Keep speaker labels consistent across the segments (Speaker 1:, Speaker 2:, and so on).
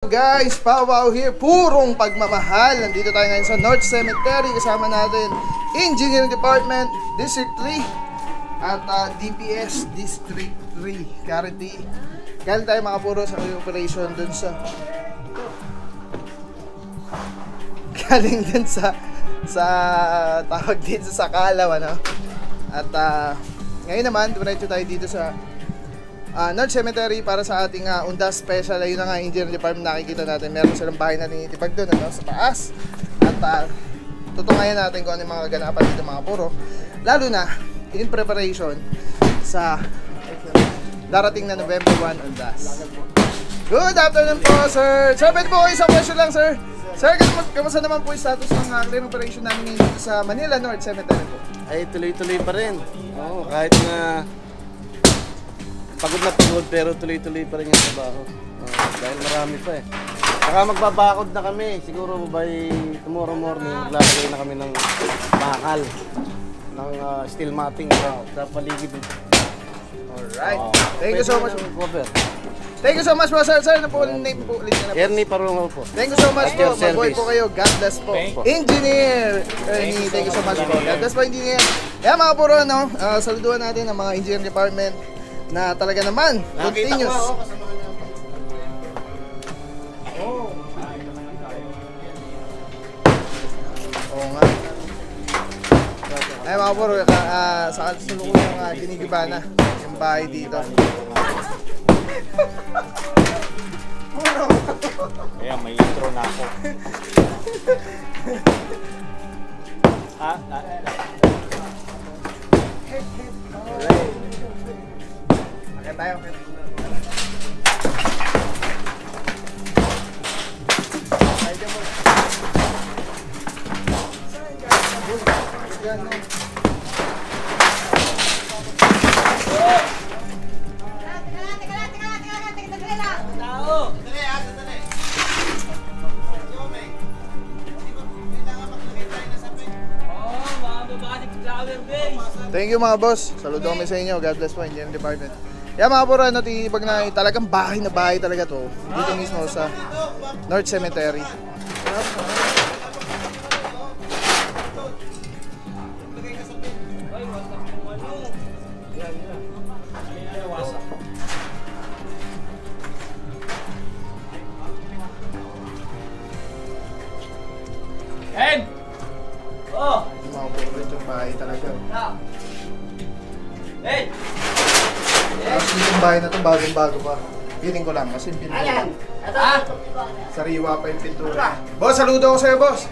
Speaker 1: Guys, Pawpaw here, purong pagmamahal. Nandito tayo ngayon sa North Cemetery. Kasama natin Engineering Department, District 3 at DPS District 3. Currently, galing tayo mga puro sa operation dun sa galing dun sa tawag din sa Sakalaw, ano? At ngayon naman, diretso tayo dito sa North Cemetery para sa ating Undas Special. Ayun na nga, Engineering Department, nakikita natin. Meron silang bahay na tinitipag doon, ano, sa taas. At tutungayan natin kung ano yung mga kaganapan dito mga puro. Lalo na, in preparation sa darating na November 1 Undas. Good afternoon po, sir. Sir, pwede po kayo isang question lang, sir. Sir, kamusta naman po yung status ng clear operation namin ngayon dito sa Manila North Cemetery po?
Speaker 2: Ay, tuloy-tuloy pa rin. Oo, kahit na pagod na pagod, pero tuloy-tuloy pa rin yung trabaho. Dahil marami pa eh. Saka magbabakod na kami. Siguro by tomorrow morning, maglalagay na kami ng bakal. Ng steel matting sa paligid.
Speaker 1: Alright. Thank you so much.
Speaker 2: Cover.
Speaker 1: Thank you so much po, sir. Sir, ano po name po ulit na po?
Speaker 2: Ernie Parungaw po.
Speaker 1: Thank you so much po.
Speaker 2: At your
Speaker 1: Mabuhay
Speaker 2: service.
Speaker 1: po kayo. God bless po. Engineer Ernie, thank you so much po. God bless po, Engineer. Kaya mga puro, no, saluduhan natin ang mga Engineering Department na talaga naman continuous. Oo nga. Ay mga puro, sa kasulukuyang Ginigibana yung bahay dito.
Speaker 3: Kaya may intro na ako.
Speaker 1: Okay tayo. Thank you mga boss. Saludo kami sa inyo. God bless po, Engineering Department. Kaya mga puro, titipag na talagang bahay na bahay talaga to. Dito mismo sa North Cemetery.
Speaker 3: Hen! Oh!
Speaker 1: Mga puro, ito bahay talaga.
Speaker 3: Hey!
Speaker 1: Tapos itong bahay na to, bagong-bago pa. Feeling ko lang, kasi yung pintura. Sariwa pa yung pintura. Boss, saludo ako sa'yo, boss.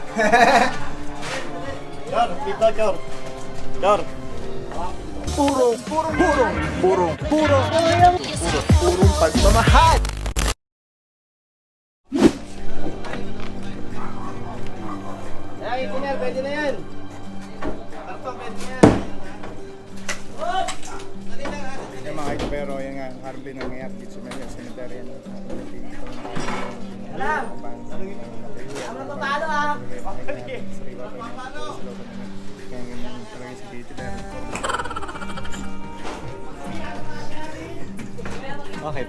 Speaker 2: Chor, dito, Chor. Chor.
Speaker 1: Purong pagmamahal.
Speaker 2: Ay, Engineer, pwede na yan. Tarpang, pwede na yan.
Speaker 4: Yung mga ito, pero yan nga, hardly nangyayari dito sa mga cemetery.
Speaker 2: Alam! Ano to talo ah?
Speaker 3: Okay.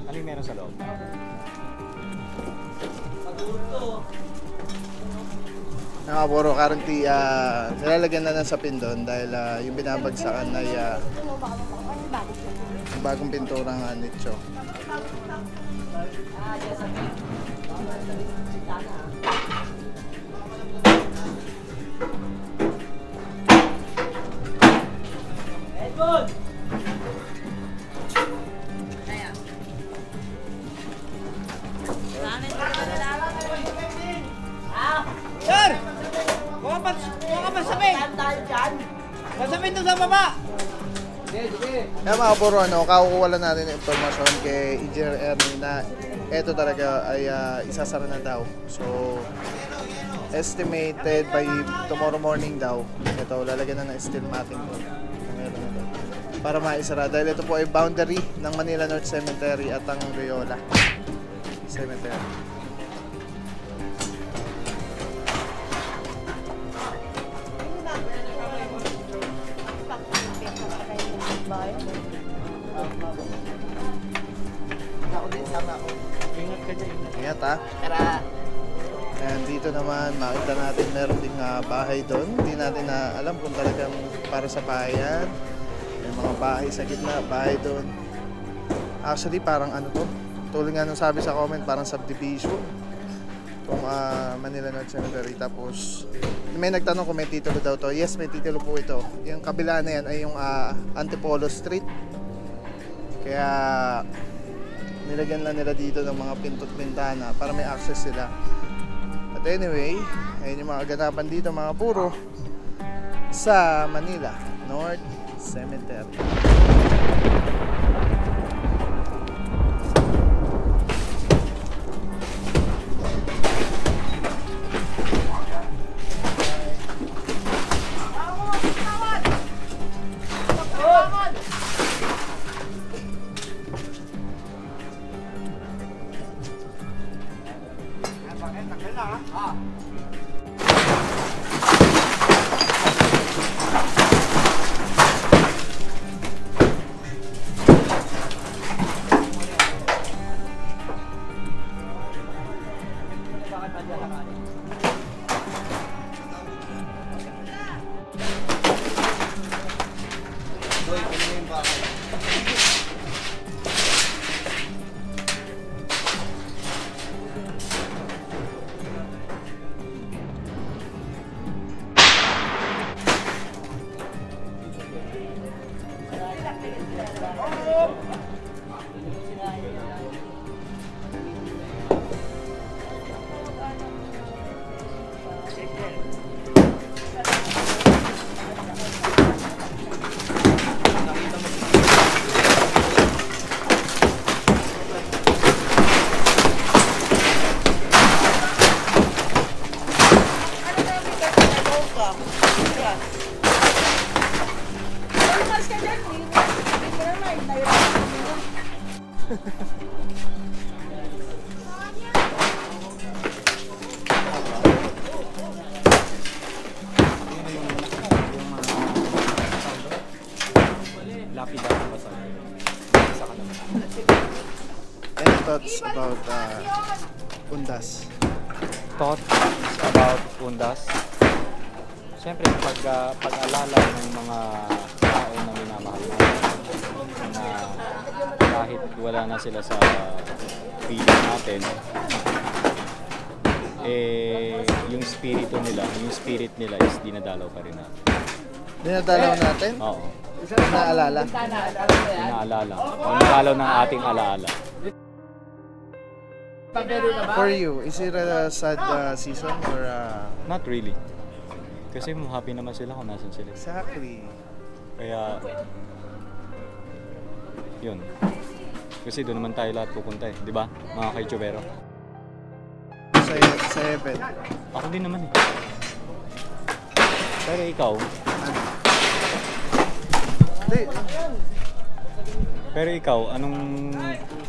Speaker 3: Ano yung meron sa loob?
Speaker 1: Mga puro, currently, nilalagyan na ng sapin doon dahil yung binabagsakan ay bagong pinturang nicho.
Speaker 2: Edmond! Sir! Huwag ka masabing! Masabing doon sa baba!
Speaker 1: Kaya mga puro, kakukuha lang natin ng informasyon kay Engineer Ernie na eto talaga ay isasara na daw. So, estimated by tomorrow morning daw, ito lalagyan na ng steel matting po. Para maisara. Dahil ito po ay boundary ng Manila North Cemetery at ang Loyola Cemetery.
Speaker 3: Ingat ka dyan.
Speaker 1: Ingat ha. And dito naman, makita natin meron ding bahay doon. Hindi natin na alam kung talagang para sa bayan. May mga bahay sa gitna, bahay doon. Actually, parang ano to? Tulad nga nung sabi sa comment, parang subdivision. Kung Manila North Cemetery. Tapos, may nagtanong kung may titulo daw to. Yes, may titulo po ito. Yung kabila na yan ay yung Antipolo Street. Kaya, nilagyan lang nila dito ng mga pinto't bintana para may access sila. But anyway, ayun yung mga ganapan dito mga puro sa Manila North Cemetery.
Speaker 3: Lapida pa sa kanila.
Speaker 1: Any thoughts about Undas?
Speaker 3: Thoughts about Undas? Siyempre, pag-alala ng mga tao na minamahal natin, na kahit wala na sila sa piling natin, yung spirit nila is dinadalaw pa rin natin.
Speaker 1: Dinadalaw natin?
Speaker 3: Oo.
Speaker 1: Naalala?
Speaker 3: Inaalala. Dinadalaw ng ating alaala.
Speaker 1: For you, is it a sad season or
Speaker 3: Not really. Kasi happy naman sila kung nasan sila.
Speaker 1: exactly?
Speaker 3: Kaya, yun. Kasi doon naman tayo lahat pupunta eh. Di ba? Mga kay-tubero.
Speaker 1: Sa heaven.
Speaker 3: Ako din naman eh. Pero ikaw,
Speaker 1: Hindi.
Speaker 3: pero ikaw, anong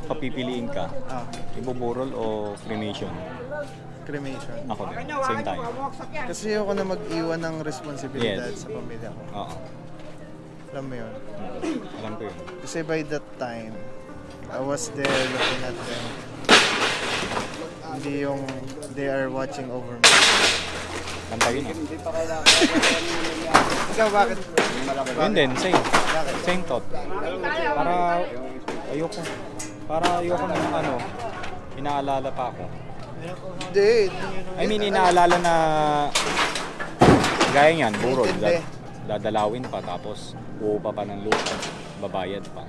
Speaker 3: papipiliin ka?
Speaker 1: Ibuburol
Speaker 3: Ibuburol o cremation?
Speaker 1: cremation.
Speaker 3: Ako din. Same time.
Speaker 1: Kasi ayoko na mag-iwan ng responsibilidad
Speaker 3: Yes.
Speaker 1: sa pamilya ko.
Speaker 3: Oo.
Speaker 1: Alam mo yun?
Speaker 3: Alam ko yun.
Speaker 1: Kasi by that time, I was there looking at them. Hindi yung they are watching over me.
Speaker 3: Kanta yun eh.
Speaker 1: Ikaw bakit?
Speaker 3: Yun din, same. Same thought. Para ayoko na inaalala pa ako.
Speaker 1: Hindi.
Speaker 3: I mean, inaalala na gaya niyan, burol.
Speaker 1: Intindi.
Speaker 3: Dadalawin pa, tapos uupa pa ng lupa. Babayad pa.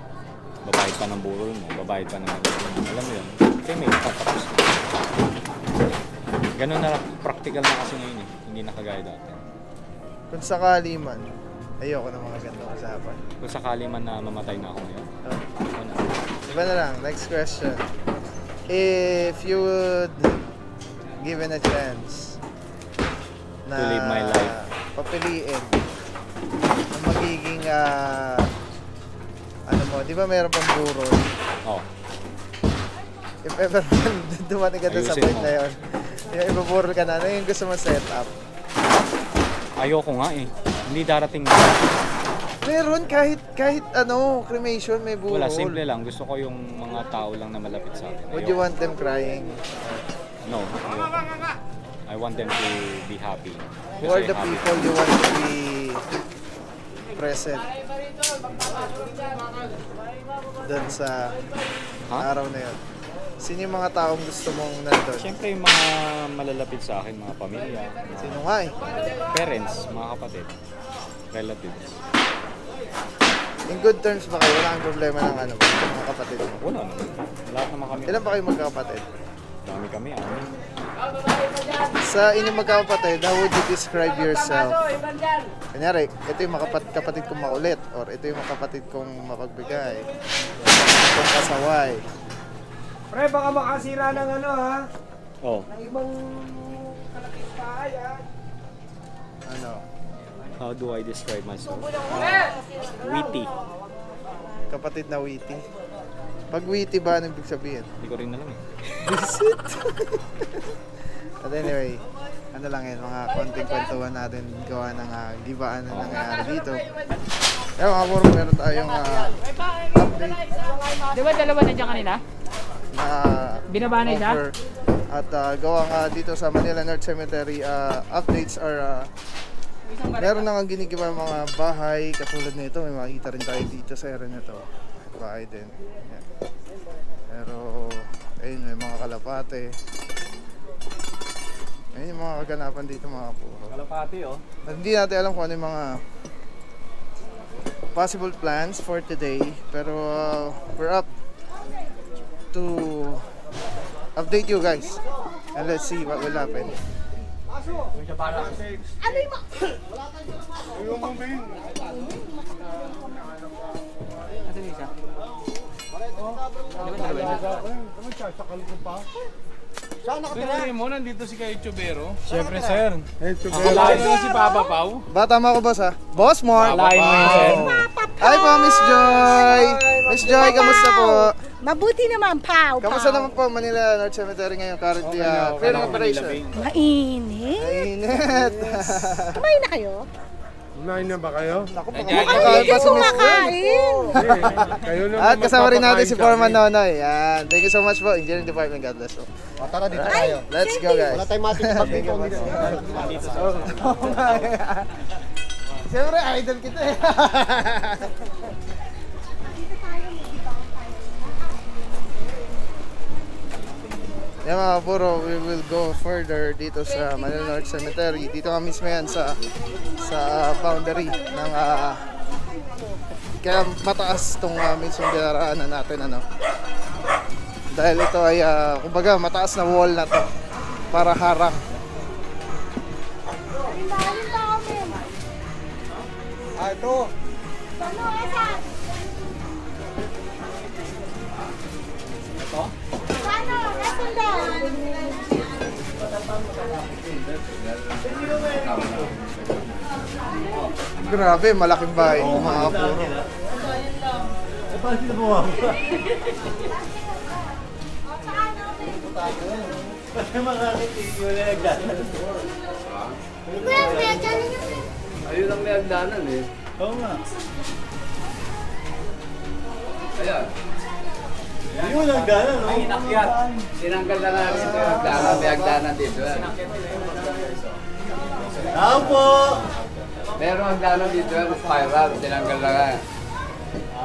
Speaker 3: Babayad pa ng burol mo. Babayad pa ng alam mo yun. Cremate pa, tapos. Ganun na practical na kasi ngayon eh. Hindi na kagaya dati.
Speaker 1: Kung sakali man, ayoko ng mga ganitong usapan.
Speaker 3: Kung sakali man na mamatay na ako ngayon. Ako na.
Speaker 1: Iba na lang, next question. If you would given a chance na
Speaker 3: To live my life.
Speaker 1: papiliin ang magiging ano mo, di ba meron pang burol?
Speaker 3: Oh.
Speaker 1: If ever man dumating ka doon sa
Speaker 3: Ayusin
Speaker 1: point
Speaker 3: mo.
Speaker 1: na yun, yung ibuburol ka na, ano yung gusto mo set up?
Speaker 3: Ayoko nga eh. Hindi darating
Speaker 1: Meron kahit ano, cremation may buhol.
Speaker 3: Wala, simple lang. Gusto ko yung mga tao lang na malapit sa akin.
Speaker 1: Would you want them crying?
Speaker 3: No. I want them to be happy.
Speaker 1: Who are the
Speaker 3: happy.
Speaker 1: people you want to be present doon sa araw na yun? Sino yung mga taong gusto mong nandun?
Speaker 3: Siyempre yung mga malalapit sa akin, mga pamilya, mga
Speaker 1: Sino nga eh?
Speaker 3: parents, mga kapatid, relatives.
Speaker 1: In good terms ba kayo? Wala kang problema ng ano, mga kapatid mo?
Speaker 3: Wala naman. Lahat naman kami.
Speaker 1: Ilan ba kayo magkakapatid?
Speaker 3: Dami kami, amin.
Speaker 1: Sa inyong magkakapatid, how would you describe yourself? Kanyari, ito yung kapatid kong makulit, or ito yung kapatid kong mapagbigay, kung kasaway.
Speaker 5: Pre, baka makasira ng ano ha?
Speaker 3: Oh,
Speaker 5: Ng ibang kalaking bahay ha?
Speaker 1: Ano?
Speaker 3: how do I describe myself? Witty.
Speaker 1: Kapatid na witty. Pag witty ba, anong ibig sabihin?
Speaker 3: Hindi ko rin alam eh.
Speaker 1: Visit! But anyway, ano lang yun, mga konting kwentuhan natin gawa ng gibaan na nangyayari dito. Kaya mga puro, meron tayong update
Speaker 6: Di ba dalawa na dyan kanina?
Speaker 1: na
Speaker 6: Binaba na siya?
Speaker 1: offer. At gawa nga dito sa Manila North Cemetery, updates are meron na nga ginigiba mga bahay katulad nito. May makikita rin tayo dito sa area nito. Bahay din. Yan. Pero ayun, may mga kalapate. Ayun yung mga kaganapan dito mga puro.
Speaker 3: Kalapati oh.
Speaker 1: At hindi natin alam kung ano yung mga possible plans for today. Pero we're up to update you guys. And let's see what will happen.
Speaker 7: Pinali mo, nandito si kayo Chubero.
Speaker 3: Siyempre sir.
Speaker 7: Akalain mo si Papa Pau.
Speaker 1: Ba, tama ko boss ha? Boss Mark!
Speaker 3: Alain mo yun sir.
Speaker 1: Hi po, Miss Joy! Miss Joy, kamusta po?
Speaker 8: Mabuti naman, Pau.
Speaker 1: Kamusta naman po Manila North Cemetery ngayon currently clearing operation?
Speaker 8: Mainit.
Speaker 1: Mainit!
Speaker 8: Kumain na kayo?
Speaker 4: Kumain na ba kayo?
Speaker 1: Naku,
Speaker 8: Ay,
Speaker 1: kumakain pa
Speaker 8: hindi
Speaker 1: si Miss Joy.
Speaker 8: kumakain.
Speaker 4: Kayo naman
Speaker 1: At kasama rin natin si
Speaker 4: magpapakain
Speaker 1: Foreman
Speaker 4: sa amin.
Speaker 1: Nonoy. Yan. Thank you so much po. Engineering Department. God bless po.
Speaker 2: Tara dito tayo.
Speaker 1: Let's go guys.
Speaker 2: Wala tayong matitipag dito.
Speaker 1: Siyempre, idol kita eh. Yan mga puro, we will go further dito sa Manila North Cemetery. Dito nga mismo yan sa boundary ng kaya mataas tong mismong dinaraanan natin ano. Dahil ito ay kumbaga mataas na wall na to para harang.
Speaker 2: Ito.
Speaker 1: Grabe, malaking bahay mga puro.
Speaker 7: Ayun ang may agdanan eh.
Speaker 2: Oo nga.
Speaker 7: Ayan.
Speaker 2: Yun ang gana, no?
Speaker 7: Ay, inakyat. Sinanggal na namin ito yung agdanan. May agdanan dito.
Speaker 2: Tao po!
Speaker 7: Merong agdanan dito yung spiral. Sinanggal na nga.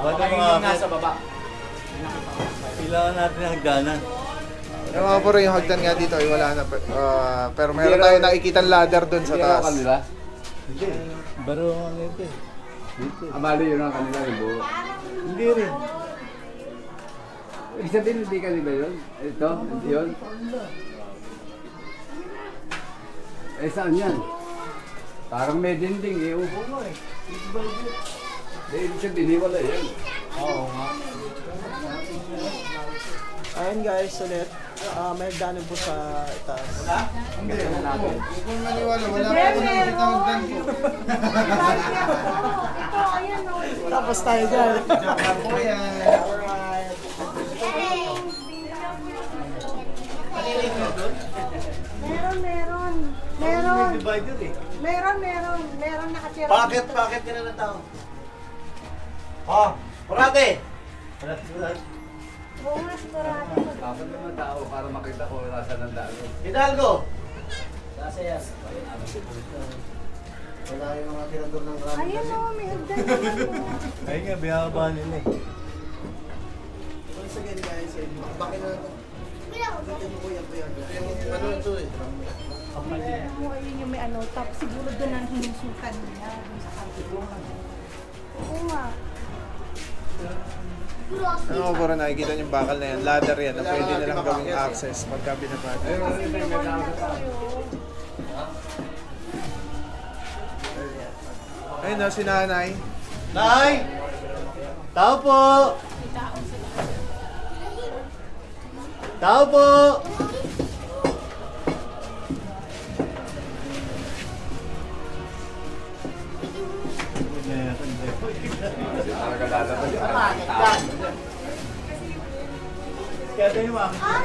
Speaker 7: Yung nasa baba.
Speaker 2: Kailangan natin ang gana.
Speaker 1: Yung mga puro yung hagdan nga dito ay wala na pero meron tayong nakikitang ladder dun sa
Speaker 7: Hindi
Speaker 1: taas.
Speaker 7: raw kanila.
Speaker 2: Hindi. Baro ang ito eh.
Speaker 7: Amali yun ang kanila yung buo.
Speaker 2: Hindi rin.
Speaker 7: Ibig sabihin hindi kanila yun? Ito? Yun? Eh saan yan? Parang may dinding eh. Upo mo eh. Ibig sabihin wala yun.
Speaker 2: Oo nga.
Speaker 5: Ayun guys, ulit. May hagdanan po sa itaas.
Speaker 1: Hindi kung maniwala, wala pa ako nakikita hagdan ko.
Speaker 5: Tapos tayo dyan.
Speaker 8: Meron.
Speaker 2: Divider eh.
Speaker 8: Meron nakatira.
Speaker 2: Bakit ka na ng tao? Oh, parate!
Speaker 8: Oo nga, sigurado.
Speaker 7: Dapat naman tao para makita ko nasa ng dalo.
Speaker 2: Hidalgo!
Speaker 5: Nasa yes.
Speaker 2: Wala yung mga tirador ng rami
Speaker 8: Ayun
Speaker 2: kasi.
Speaker 8: o, may hagdan naman.
Speaker 4: Ay nga, biyaba nila eh.
Speaker 5: Once again guys,
Speaker 2: Bakit na ito? Ano ito eh?
Speaker 8: Mo ayun yung may ano, tapos siguro doon ang hinusukan niya. Doon sa kapito. Oo nga.
Speaker 1: Ano ko parang nakikita niyo yung bakal na yan, ladder yan, na pwede nilang gawing access pagka binabati.
Speaker 8: Kasi may wall na tayo.
Speaker 1: Ayun na, si nanay.
Speaker 2: Nay! Tao po! Tao po!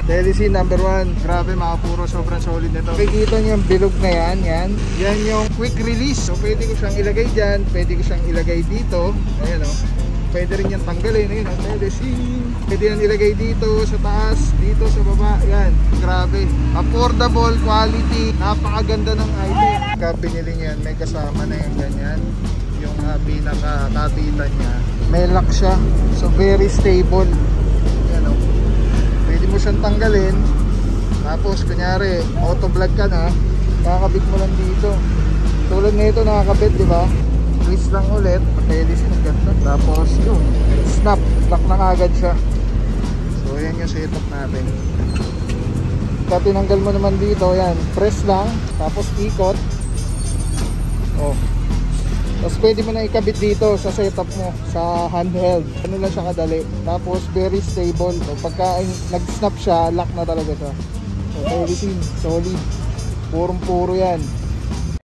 Speaker 1: Telecine number 1. Grabe mga puro, sobrang solid nito. Makikita niyo yung bilog na yan, yan yung quick release. So pwede ko siyang ilagay dyan, pwede ko siyang ilagay dito. Ayan o. Pwede rin yan tanggalin. Ayun o, telecine. Pwede yan ilagay dito, sa taas, dito, sa baba. Yan, grabe. Affordable, quality, napakaganda ng item. Pagka binili niyan, may kasama na yung ganyan. Yung pinaka-katitan niya. May lock siya. So very stable. Yan o. Pwede mo siyang tanggalin. Tapos kunyari auto vlog ka na, nakakabit mo lang dito. Tulad nito nakakabit, di ba? Twist lang ulit, telecine ng ganda. Tapos yun, snap, lock na kagad siya. So yan yung setup natin. Pagka tinanggal mo naman dito, yan, press lang, tapos ikot. Oh. Tapos pwede mo na ikabit dito sa setup mo, sa handheld. Ano lang siya kadali. Tapos very stable. So, pagka nag-snap siya, lock na talaga siya. So telecine, solid. Purong-puro yan.